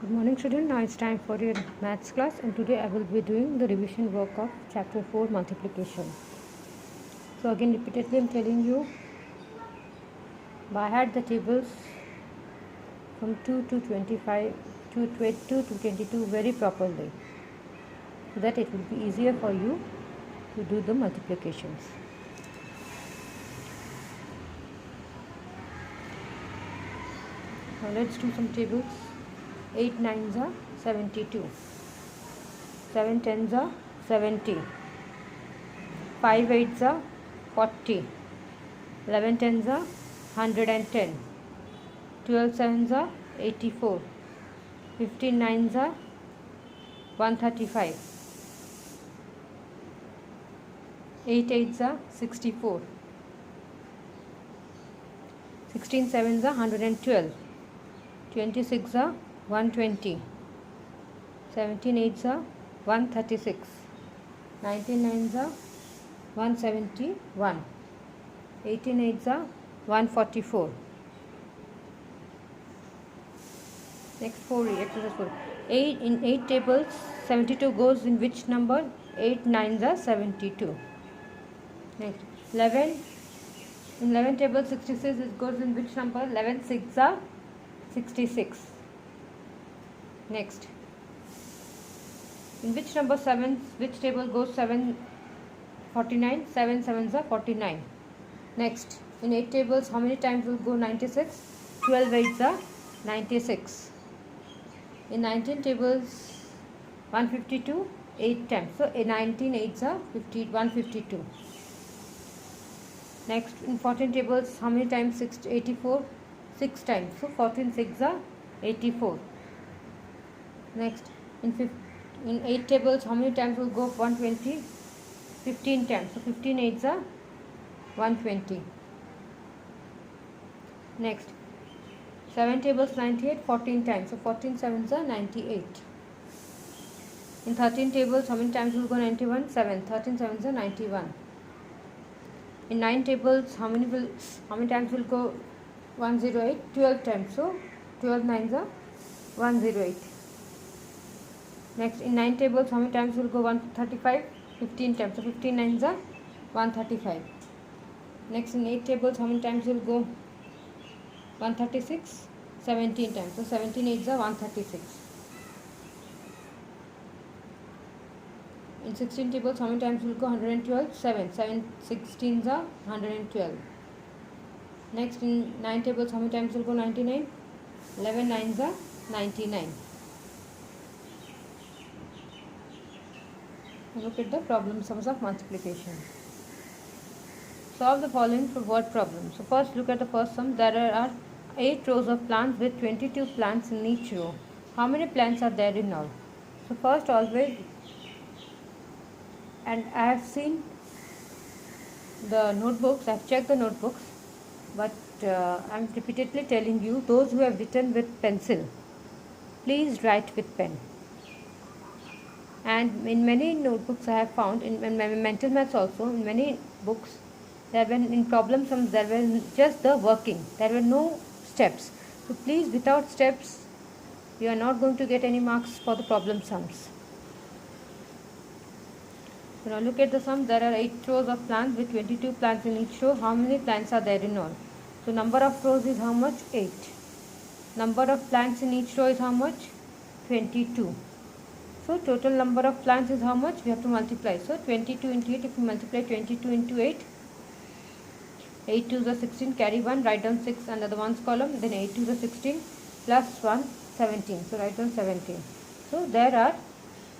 Good morning student, now it's time for your maths class and today I will be doing the revision work of chapter 4 multiplication. So again repeatedly I am telling you, by heart the tables from 2 to 25 to 22 to 22 very properly so that it will be easier for you to do the multiplications. Now let's do some tables. 8 nines are 72, 7 tens are 70, 5 eights are 40, 11 tens are 110, 12 sevens are 84, 15 nines are 135, 8 eights are 64, 16 sevens are 112, 26 are 120, 17 eights are 136, 19 nines are 171, 18 eights are 144. Next 4 exercise 4. 8 in 8 tables 72 goes in which number? 8 nines are 72. Next 11 in 11 tables 66 it goes in which number? 11 6 are 66. Next in which number 7 which table goes 7 49? 7 sevens are 49. Next in 8 tables how many times will go 96? 12 eights are 96. In 19 tables 152 8 times, so 19 eights are 152. Next in 14 tables how many times? 84 6 times, so 14 6 are 84. Next in 8 tables how many times will go 120? 15 times, so 15 eights are 120. Next 7 tables 98 14 times, so 14 sevens are 98. In 13 tables how many times will go 91? 7. 13 sevens are 91. In 9 tables how many times will go 108? 12 times, so 12 nines are 108. Next in 9 tables how many times will go 135? 15 times, so 15 nines are 135. Next in 8 tables how many times will go 136? 17 times, so 17 eights are 136. In 16 tables how many times will go 112? 7. 7 16s are 112. Next in 9 tables how many times will go 99? 11 nines are 99. Look at the problem sums of multiplication. Solve the following for word problem. So first look at the first sum. There are 8 rows of plants with 22 plants in each row. How many plants are there in all? So first always, and I have seen the notebooks, I have checked the notebooks, but I am repeatedly telling you, those who have written with pencil, please write with pen. And in many notebooks I have found, in mental maths also, in many books, there were in problem sums there were just the working, there were no steps. So please, without steps you are not going to get any marks for the problem sums. So now look at the sum. There are 8 rows of plants with 22 plants in each row. How many plants are there in all? So number of rows is how much? 8. Number of plants in each row is how much? 22. So total number of plants is how much? We have to multiply. So 22 into 8, if we multiply 22 into 8, 8 2s are 16, carry 1, write down 6 under the ones column, then 8 2s are 16, plus 1, 17. So write down 17. So there are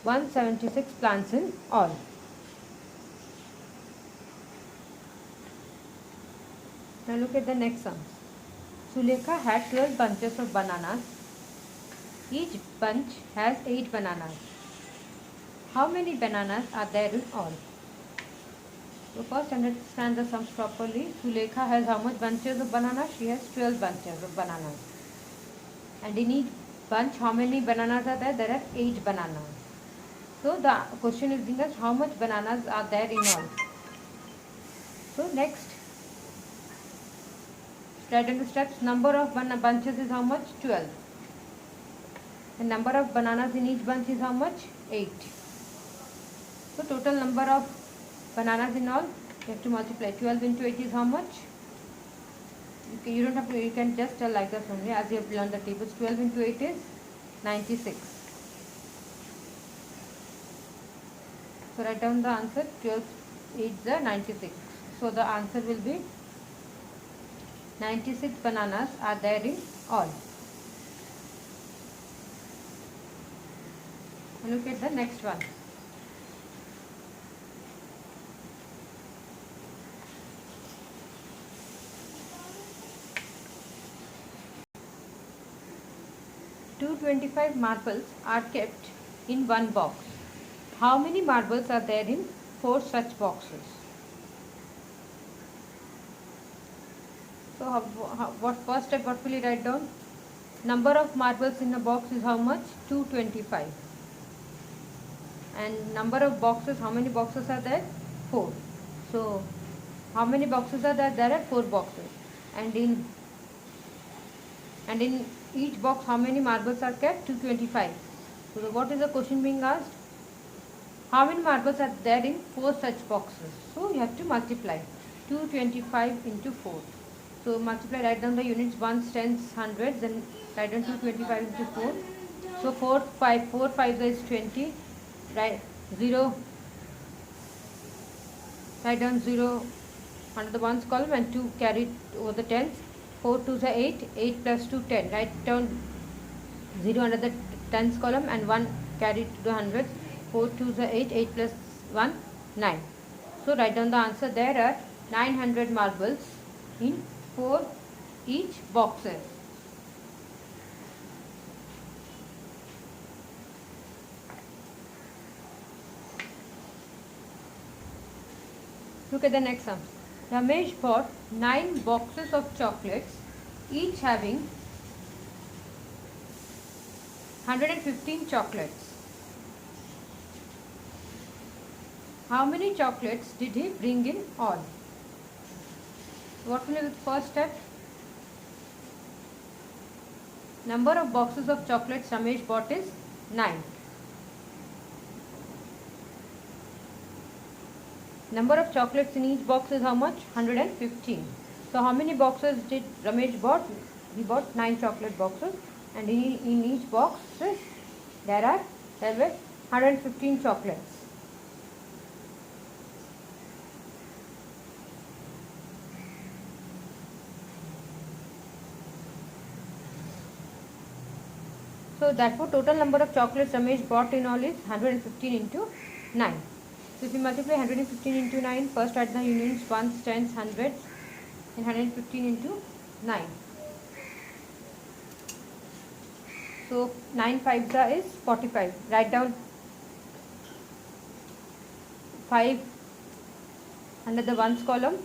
176 plants in all. Now look at the next sum. Sulekha had 12 bunches of bananas. Each bunch has 8 bananas. How many bananas are there in all? So first understand the sums properly. Sulekha has how much bunches of bananas? She has 12 bunches of bananas. And in each bunch how many bananas are there? There are 8 bananas. So the question is being asked, how much bananas are there in all? So next, write down the steps. Number of bunches is how much? 12. The number of bananas in each bunch is how much? 8. So total number of bananas in all, you have to multiply. 12 into 8 is how much? You don't have to, you can just tell like this only as you have learned the tables. 12 into 8 is 96. So write down the answer. 12 8 is 96. So the answer will be 96 bananas are there in all. And look at the next one. $225 marbles are kept in one box. How many marbles are there in 4 such boxes? So what first step, what will you write down? Number of marbles in a box is how much? 225. And number of boxes, how many boxes are there? 4. So how many boxes are there? There are 4 boxes. And in each box, how many marbles are kept? 225. So what is the question being asked? How many marbles are there in 4 such boxes? So you have to multiply 225 into 4. So multiply, write down the units, ones, tens, hundreds, then write down 225 into 4. So 4 5 is 20. Right, 0. Write down 0 under the ones column and 2 carried over the tens. 4 2 is 8. 8 plus 2 10. Write down 0 under the tens column and 1 carried to the hundreds. 4 2 is 8. 8 plus 1 9. So write down the answer. There are 900 marbles in 4 each boxes. Look at the next sum. Ramesh bought 9 boxes of chocolates, each having 115 chocolates. How many chocolates did he bring in all? What will be the first step? Number of boxes of chocolates Ramesh bought is 9. Number of chocolates in each box is how much? 115. So how many boxes did Ramesh bought? He bought 9 chocolate boxes, and in each box there were 115 chocolates. So therefore total number of chocolates Ramesh bought in all is 115 into 9. So if you multiply 115 into 9, first write the units, ones, tens, hundreds, and 115 into 9. So 9 5s is 45. Write down 5 under the ones column.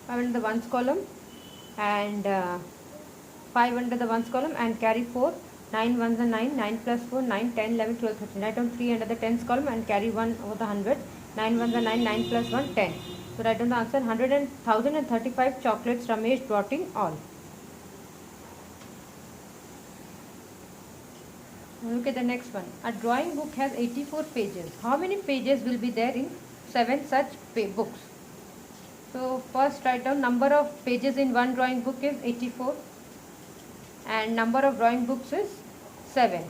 5 under the ones column and 5 under the ones column and carry 4. 9 ones are 9, 9 plus 4, 9, 10, 11, 12, 13. Write down 3 under the tens column and carry 1 over the hundreds. 9 ones are 9, 9 plus 1, 10. So write down the answer. 1,035 chocolates Ramesh brought in all. Look at the next one. A drawing book has 84 pages. How many pages will be there in 7 such books? So first write down number of pages in one drawing book is 84. And number of drawing books is 7.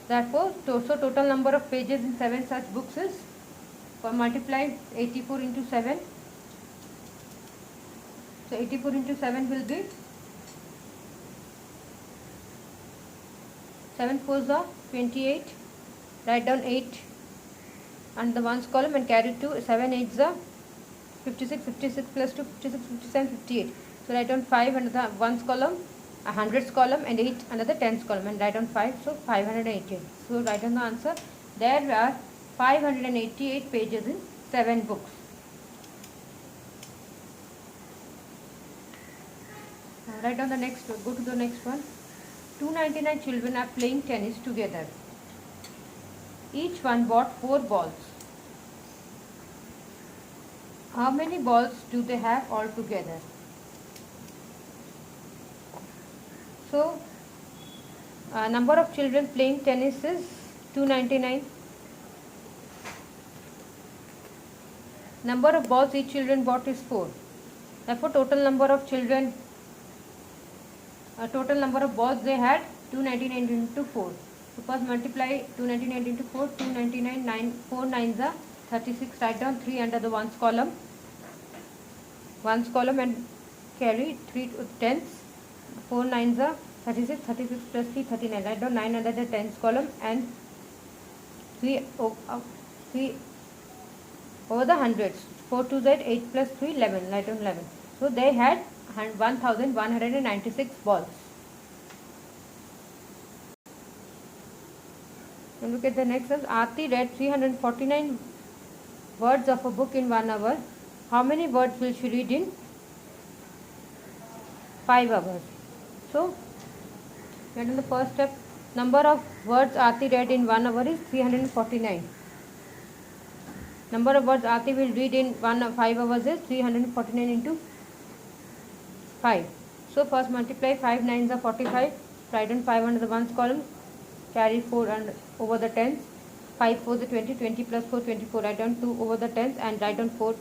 Therefore, so total number of pages in 7 such books is, multiply 84 into 7. So 84 into 7 will be 7 4s are 28. Write down 8 and the ones column and carry 2. 7 8s are 56. 56 plus 2, 56, 57, 58. So write down 5 under the ones column, a hundreds column, and 8 under the tens column, and write down 5. So 588. So write down the answer. There are 588 pages in 7 books. Write down the next one. Go to the next one. 299 children are playing tennis together. Each one bought 4 balls. How many balls do they have altogether? So number of children playing tennis is 299. Number of balls each children bought is 4. Therefore total number of children, total number of balls they had 299 into 4. So first multiply 299 into 4, 299, 9, 4 9s are 36. Write down 3 under the ones column. Ones column and carry 3 tens. 4 9s are 36, 36 plus 3, 39. Write down 9 under the tens column and 3 over the hundreds. 4 2 z 8 plus 3 11. Write down 11. So they had 1196 balls. And look at the next one. Aarti read 349 words of a book in 1 hour. How many words will she read in 5 hours? So, get in the first step. Number of words Aarti read in 1 hour is 349. Number of words Aarti will read in 5 hours is 349 into 5. So, first multiply 5 9s are 45. Write down 5 under the ones column. Carry 4 and over the tens. 5 4 is 20. 20 plus 4 24. Write down 2 over the tens and write down 4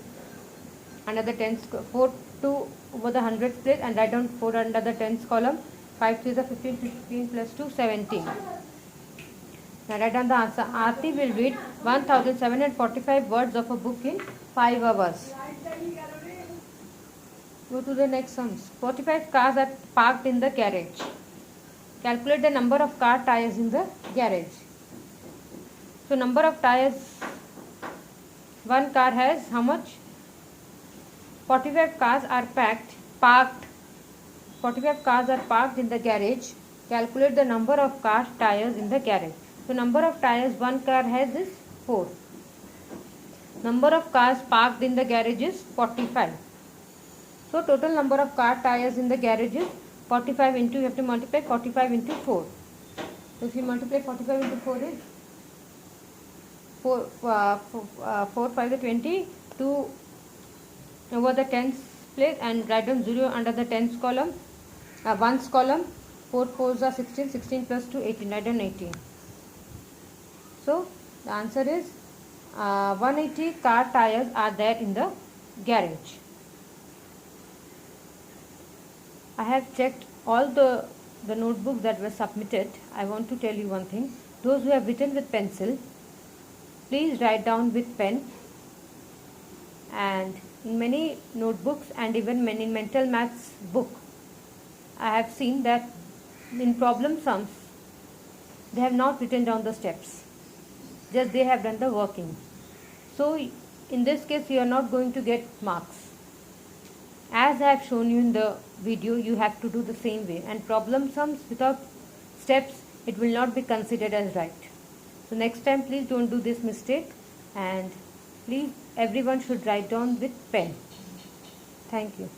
under the tens. 4 2 over the hundreds place and write down 4 under the tens column. 5 3 is 15. 15 plus 2 17. Now write down the answer. Aarti will read 1745 words of a book in 5 hours. Go to the next sums. 45 cars are parked in the garage. Calculate the number of car tires in the garage. So number of tires, one car has how much? 45 cars are parked. 45 cars are parked in the garage. Calculate the number of car tires in the garage. So number of tires one car has is 4. Number of cars parked in the garage is 45. So total number of car tires in the garage is 45 into, you have to multiply 45 into 4. So if you multiply 45 into 4 is 4 5 is 20, 2 over the tens place and write down 0 under the tens column, ones column. 4 4s are 16, 16 plus 2 18, write down 18. So the answer is 180 car tires are there in the garage. I have checked all the notebooks that were submitted. I want to tell you one thing. Those who have written with pencil, please write down with pen. And in many notebooks and even many mental maths book, I have seen that in problem sums, they have not written down the steps. Just they have done the working. So in this case, you are not going to get marks. As I have shown you in the video, you have to do the same way. And problem sums without steps, it will not be considered as right. So next time, please don't do this mistake. And please, everyone should write down with pen. Thank you.